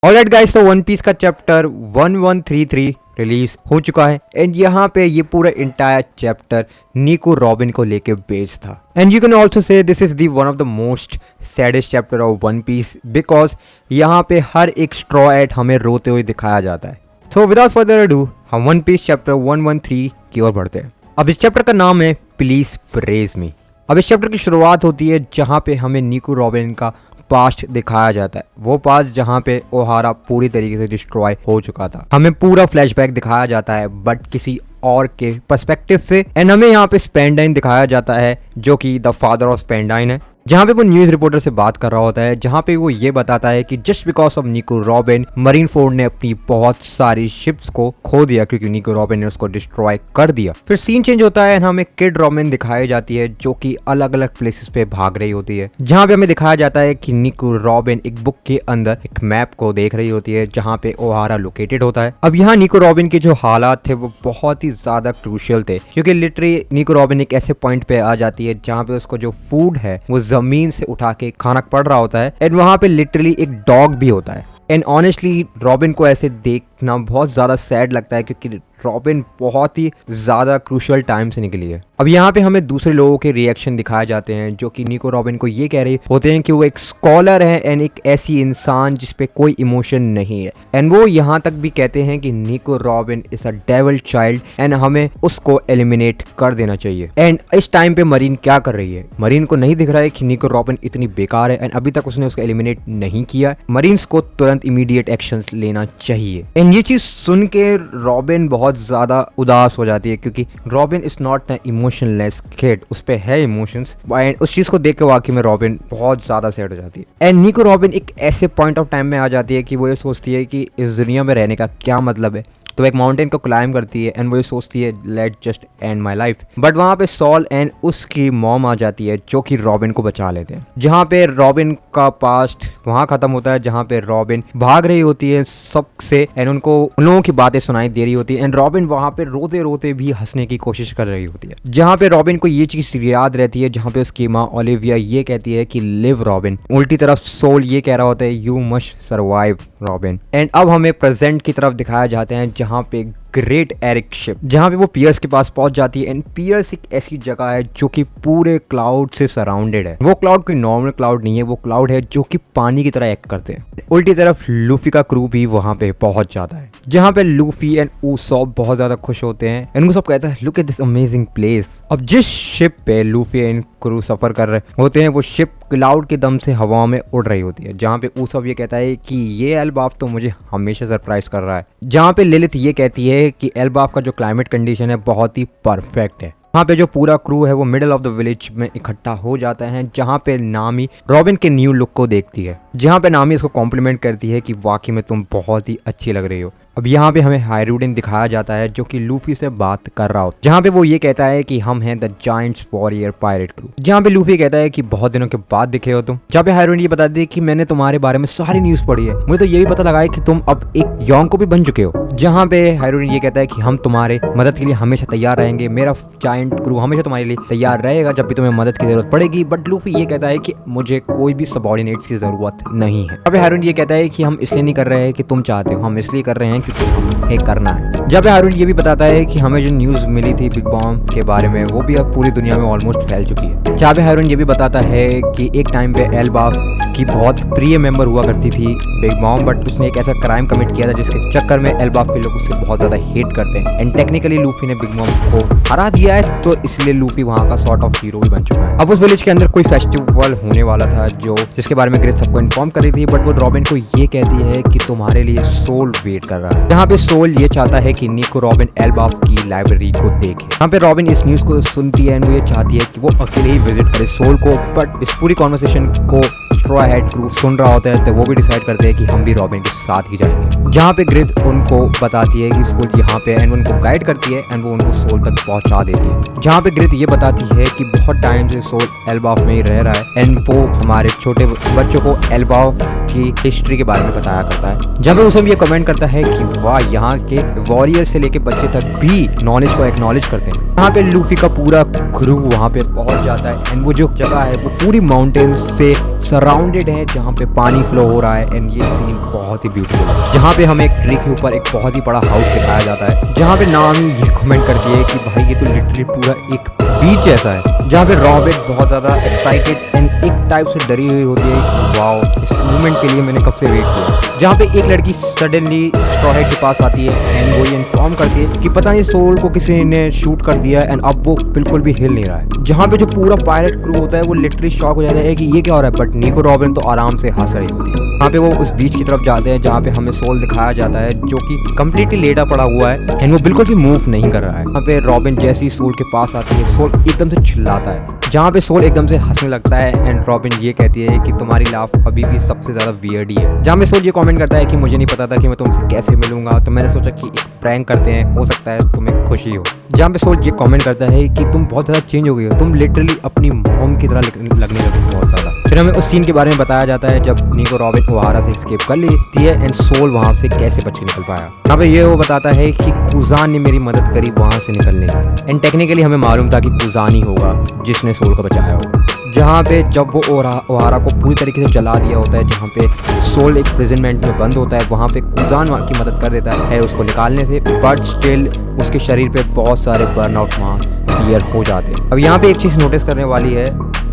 Alright guys, तो one piece का chapter 1133 release हो चुका है एंड यहाँ पे ये पूरा इंटायर चैप्टर निको रॉबिन को लेके बेस्ड था। And you can also say this is the one of the most saddest chapter of One Piece because यहाँ पे हर एक स्ट्रॉ एट हमें रोते हुए दिखाया जाता है। सो विदाउट फर्दर अडू हम वन पीस चैप्टर 113 की ओर बढ़ते हैं। अब इस चैप्टर का नाम है प्लीज प्रेज मी। अब इस चैप्टर की शुरुआत होती है जहाँ पे हमें निको रॉबिन का पास्ट दिखाया जाता है, वो पास्ट जहाँ पे ओहारा पूरी तरीके से डिस्ट्रॉय हो चुका था। हमें पूरा फ्लैशबैक दिखाया जाता है बट किसी और के पर्सपेक्टिव से। एंड हमें यहाँ पे स्पेंडाइन दिखाया जाता है जो कि द फादर ऑफ स्पेंडाइन है, जहाँ पे वो न्यूज रिपोर्टर से बात कर रहा होता है, जहाँ पे वो ये बताता है कि जस्ट बिकॉज ऑफ निको रॉबिन मरीन फोर्ड ने अपनी बहुत सारी शिप्स को खो दिया क्योंकि निको रॉबिन ने उसको डिस्ट्रॉय कर दिया। फिर सीन चेंज होता है, हमें किड रॉबिन दिखाई जाती है जो कि अलग अलग प्लेसेस पे भाग रही होती है, जहाँ पे हमें दिखाया जाता है कि निको रॉबिन एक बुक के अंदर एक मैप को देख रही होती है जहाँ पे ओहारा लोकेटेड होता है। अब यहाँ निको रॉबिन के जो हालात थे वो बहुत ही ज्यादा क्रूशियल थे क्योंकि लिटरली निको रॉबिन एक ऐसे पॉइंट पे आ जाती है जहाँ पे उसको जो फूड है वो जमीन से उठा के खाना पड़ रहा होता है एंड वहां पे लिटरली एक डॉग भी होता है। एंड ऑनेस्टली रॉबिन को ऐसे देखना बहुत ज्यादा सैड लगता है क्योंकि रॉबिन बहुत ही ज्यादा क्रूशियल टाइम से निकली है। अब यहाँ पे हमें दूसरे लोगों के रिएक्शन दिखाए जाते हैं जो कि निको रॉबिन को ये कह रहे होते हैं कि वो एक स्कॉलर है एंड एक ऐसी इंसान जिसपे कोई इमोशन नहीं है। एंड वो यहाँ तक भी कहते हैं कि निको robin is a devil child and हमें उसको एलिमिनेट कर देना चाहिए। एंड इस टाइम पे मरीन क्या कर रही है, मरीन को नहीं दिख रहा है कि निको रॉबिन इतनी बेकार है एंड अभी तक उसने उसको एलिमिनेट नहीं किया। मरीन्स को तुरंत इमीडिएट एक्शंस लेना चाहिए। एंड ये चीज सुन के रॉबिन बहुत ज्यादा उदास हो जाती है क्योंकि robin is not an emotionless kid, उस पे है इमोशंस। एंड उस चीज को देख के वाकई में रॉबिन बहुत ज्यादा सैड हो जाती है। एंड निको रॉबिन एक ऐसे पॉइंट ऑफ टाइम में आ जाती है कि वो ये सोचती है कि इस दुनिया में रहने का क्या मतलब है, तो एक माउंटेन को क्लाइम करती है एंड वो ये सोचती है let just and my life. But वहां पे सॉल एंड उसकी मॉम आ जाती है जो कि रॉबिन को बचा लेते हैं, जहां पे रॉबिन का पास्ट वहां खत्म होता है जहां पे रॉबिन भाग रही होती है सबसे एंड उनको उन लोगों की बातें सुनाई दे रही होती है एंड रॉबिन वहां पे रोते रोते भी हंसने की कोशिश कर रही होती है। जहां पे रॉबिन को ये चीज याद रहती है, जहां पे उसकी माँ ओलिविया ये कहती है कि लिव रॉबिन, उल्टी तरफ सोल ये कह रहा होता है you must survive robin. And अब हमें प्रेजेंट की तरफ दिखाया जाते हैं जहां पे ग्रेट एरिक शिप, जहां पे वो पियर्स के पास पहुंच जाती है। एंड पियर्स एक ऐसी जगह है जो कि पूरे क्लाउड से सराउंडेड है। वो क्लाउड कोई नॉर्मल क्लाउड नहीं है, वो क्लाउड है जो कि पानी की तरह एक्ट करते हैं। उल्टी तरफ लूफी का क्रू भी वहां पे पहुंच जाता है, जहां पे लूफी एंड उसॉप बहुत ज्यादा खुश होते हैं एंड उनको सब कहता है look at this amazing place. अब जिस शिप पे लूफी एंड क्रू सफर कर रहे होते हैं वो शिप क्लाउड के दम से हवा में उड़ रही होती है, जहां पे उसॉप ये कहता है कि ये एल्बाफ तो मुझे हमेशा सरप्राइज कर रहा है। जहां पे लिलिथ ये कहती है कि एल्बाफ का जो क्लाइमेट कंडीशन है बहुत ही परफेक्ट है। वहाँ पे जो पूरा क्रू है वो मिडिल ऑफ द विलेज में इकट्ठा हो जाता है, जहाँ पे नामी रॉबिन के न्यू लुक को देखती है, जहाँ पे नामी उसको कॉम्प्लीमेंट करती है कि वाकई में तुम बहुत ही अच्छी लग रही हो। अब यहाँ पे हमें हायरूडिन दिखाया जाता है जो कि लूफी से बात कर रहा होता है, जहाँ पे वो ये कहता है कि हम हैं the giants warrior pirate crew, जहाँ पे लूफी कहता है कि बहुत दिनों के बाद दिखे हो तुम। जहाँ पे हायरूडिन ये बताती है कि मैंने तुम्हारे बारे में सारी न्यूज पढ़ी है, मुझे तो ये भी पता लगा है कि तुम अब एक योंग को भी बन चुके हो। जहाँ पे हायरूडिन ये कहता है कि हम तुम्हारे मदद के लिए हमेशा तैयार रहेंगे, मेरा जायंट क्रू हमेशा तुम्हारे लिए तैयार रहेगा जब भी तुम्हें मदद की जरूरत पड़ेगी। बट लूफी ये कहता है कि मुझे कोई भी सबऑर्डिनेट्स की जरूरत नहीं है। अब हायरूडिन ये कहता है कि हम इसलिए नहीं कर रहे हैं कि तुम चाहते हो, हम इसलिए कर रहे हैं क्योंकि हमें करना है। जब हायरूडिन ये भी बताता है कि हमें जो न्यूज मिली थी बिग बॉम्ब के बारे में वो भी अब पूरी दुनिया में ऑलमोस्ट फैल चुकी है। जहाँ पे हायरूडिन ये भी बताता है कि एक टाइम पे एल्बाफ की बहुत प्रिय मेंबर हुआ करती थी बिग बॉम्ब, बट उसने एक ऐसा क्राइम कमिट किया था जिसके चक्कर में एल्बाफ के लोग उससे बहुत ज्यादा हेट करते हैं एंड टेक्निकली लूफी ने बिग बॉम्ब को हरा दिया है, तो इसलिए लूफी वहाँ का सॉर्ट ऑफ हीरो भी बन चुका है। अब उस विलेज के अंदर कोई फेस्टिवल होने वाला था जो जिसके बारे में ग्रेट सबको इन्फॉर्म कर रही थी, बट वो रॉबिन को ये कहती है कि तुम्हारे लिए सोल वेट कर रहा है। जहाँ पे सोल ये चाहता है कि निको रॉबिन एल्बाफ की लाइब्रेरी को देखे। यहाँ पे रॉबिन इस न्यूज को सुनती है एंड वो ये चाहती है कि वो अकेले ही विजिट करे सोल को, बट इस पूरी कॉन्वर्सेशन को स्ट्रॉ हेड क्रू सुन रहा होता है तो वो भी डिसाइड करते हैं कि हम भी रॉबिन के साथ ही जाएंगे। जहाँ पे ग्रिथ उनको बताती है कि सोल यहाँ पे एंड उनको गाइड करती है एंड वो उनको सोल तक पहुंचा देती है। जहाँ पे ग्रिथ ये बताती है कि बहुत टाइम से सोल एल्बाफ में ही रह रहा है एंड वो हमारे छोटे बच्चों को एल्बाफ की हिस्ट्री के बारे में बताया करता है, जब उसम ये कमेंट करता है कि वाह, यहाँ के वॉरियर से लेके बच्चे तक भी नॉलेज को एक्नॉलेज करते हैं। यहाँ पे लूफी का पूरा क्रू वहाँ पे पहुंच जाता है एंड वो जो जगह है वो पूरी माउंटेन्स से सराउंडेड है जहाँ पे पानी फ्लो हो रहा है एंड ये सीन बहुत ही ब्यूटीफुल है। जहाँ पे हमें एक ट्री के ऊपर एक बहुत ही बड़ा हाउस दिखाया जाता है, जहाँ पे नामी ये कमेंट करती है कि भाई ये तो लिटरली पूरा एक बीच जैसा है। जहाँ पे रॉबिन बहुत ज़्यादा एक्साइटेड एंड एक टाइप से डरी हुई होती है कि वाओ, इस मोमेंट के लिए मैंने कब से वेट किया। जहाँ पे एक लड़की सडनली स्ट्रॉ हेड के पास आती है एंड वो ये इन्फॉर्म करती है कि पता नहीं सोल को किसी ने शूट कर दिया एंड अब वो बिल्कुल भी हिल नहीं रहा है। जहाँ पे जो पूरा पायलट क्रू होता है वो लिटरली शॉक हो जाता है कि ये क्या हो रहा है, बट निको रॉबिन तो आराम से हंस रही होती है। यहाँ पे वो उस बीच की तरफ जाते हैं जहाँ पे हमें सोल दिखाया जाता है जो कि कम्प्लीटली लेटा पड़ा हुआ है एंड वो बिल्कुल भी मूव नहीं कर रहा है। यहाँ पे रॉबिन जैसे ही सोल के पास आती है, सोल एकदम से चिल्लाता है, जहाँ पे सोल एकदम से हंसने लगता है एंड रॉबिन ये कहती है कि तुम्हारी लाफ अभी भी सबसे ज्यादा वियर्ड ही है। जहाँ पे सोल ये कमेंट करता है कि मुझे नहीं पता था कि मैं तुमसे कैसे मिलूंगा, तो मैंने सोचा कि एक प्रैंक करते हैं, हो सकता है तुम्हें खुशी हो। जहाँ पे सोल ये कमेंट करता है कि तुम बहुत ज़्यादा चेंज हो गई हो, तुम लिटरली अपनी मॉम की तरह लगने लगी बहुत ज़्यादा। फिर हमें उस सीन के बारे में बताया जाता है जब निको रॉबिन ओहारा से एस्केप कर लेती है एंड सोल वहाँ से कैसे बच के निकल पाया। यहाँ पे ये वो बताता है कि कुजान ने मेरी मदद करी वहाँ से निकलने की एंड टेक्निकली हमें मालूम था कि कुजान ही होगा जिसने सोल को बचाया होगा। जहाँ पे जब वो ओहारा को पूरी तरीके से जला दिया होता है, जहाँ पे सोल एक प्रिजनमेंट में बंद होता है, वहाँ पे कुजान की मदद कर देता है उसको निकालने से, बट स्टिल उसके शरीर पे बहुत सारे बर्नआउट मार्क्स अपीयर हो जाते हैं। अब यहाँ पे एक चीज़ नोटिस करने वाली है,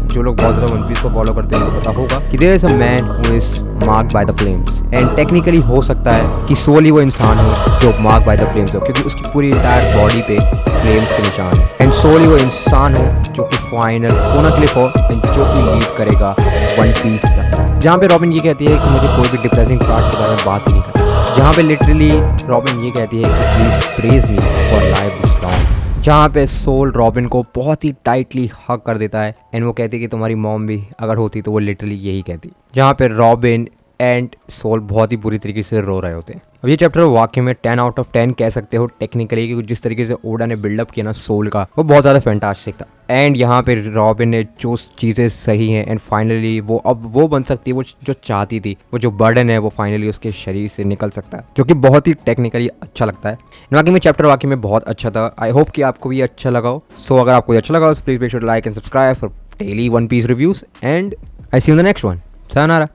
जो लोग बहुत ज़्यादा वन पीस को फॉलो करते हैं उनको पता होगा कि there is a man who is marked by the flames and technically हो सकता है कि सोल ही वो इंसान हो जो मार्क बाय द फ्लेम्स हो, क्योंकि उसकी पूरी इंटायर बॉडी पे फ्लेम्स के निशान है एंड सोल ही वो इंसान हो जो कि फाइनल कोना क्लिक हो एंड जो कि लीड करेगा वन पीस तक। जहाँ पे रॉबिन ये कहती है कि मुझे कोई भी डिप्रेसिंग पार्ट के बारे में बात ही नहीं करता, जहाँ पे लिटरली रॉबिन ये कहती है कि please praise me for life this long. जहाँ पे सोल रॉबिन को बहुत ही टाइटली हग कर देता है एंड वो कहती है कि तुम्हारी मॉम भी अगर होती तो वो लिटरली यही कहती। जहाँ पे रॉबिन एंड सोल बहुत ही बुरी तरीके से रो रहे होते हैं। अब ये चैप्टर वाकई में 10 आउट ऑफ 10 कह सकते हो टेक्निकली, क्योंकि जिस तरीके से ओडा ने बिल्डअप किया ना सोल का, वो बहुत ज़्यादा फैंटास्टिक था एंड यहाँ पे रॉबिन ने जो चीज़ें सही हैं एंड फाइनली वो अब वो बन सकती है वो जो चाहती थी, वो जो बर्डन है वो फाइनली उसके शरीर से निकल सकता है, जो कि बहुत ही टेक्निकली अच्छा लगता है। बाकी में चैप्टर वाकई में बहुत अच्छा था। आई होप कि आपको भी अच्छा लगा हो। सो अगर आपको अच्छा लगा हो please make sure to like and subscribe for daily One Piece reviews and I see you in the next one. Sayonara.